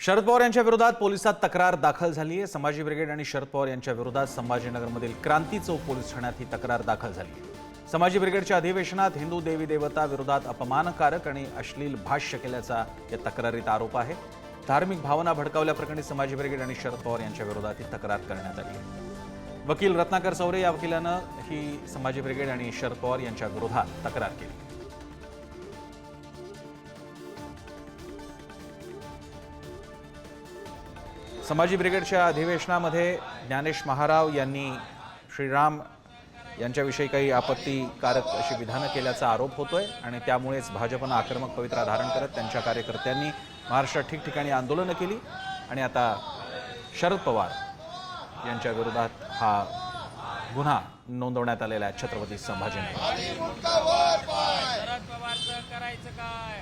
शरद पवार यांच्या विरोधात पोलिसात तक्रार दाखल झाली आहे। समाजी ब्रिगेड आणि शरद पवार यांच्या विरोधात संभाजीनगरमधील क्रांती चौक पोलीस ठाण्यात ही तक्रार दाखल झाली आहे। समाजी ब्रिगेडच्या अधिवेशनात हिंदू देवी देवता विरोधात अपमानकारक आणि अश्लील भाष्य केल्याचा या तक्रारीत आरोप आहे। धार्मिक भावना भडकावल्याप्रकरणी समाजी ब्रिगेड आणि शरद पवार यांच्या विरोधात ही तक्रार करण्यात आली आहे। वकील रत्नाकर सौरे या वकिलानं ही समाजी ब्रिगेड आणि शरद पवार यांच्या विरोधात तक्रार केली। समाजी ब्रिगेडच्या अधिवेशनामध्ये ज्ञानेश महाराव यांनी श्रीराम यांच्याविषयी काही आपत्तीकारक अशी विधानं केल्याचा आरोप होतोय आणि त्यामुळेच भाजपनं आक्रमक पवित्रा धारण करत त्यांच्या कार्यकर्त्यांनी महाराष्ट्रात ठिकठिकाणी आंदोलनं केली आणि आता शरद पवार यांच्या विरोधात हा गुन्हा नोंदवण्यात आलेला आहे। छत्रपती संभाजीनगर शरद पवारचं करायचं काय?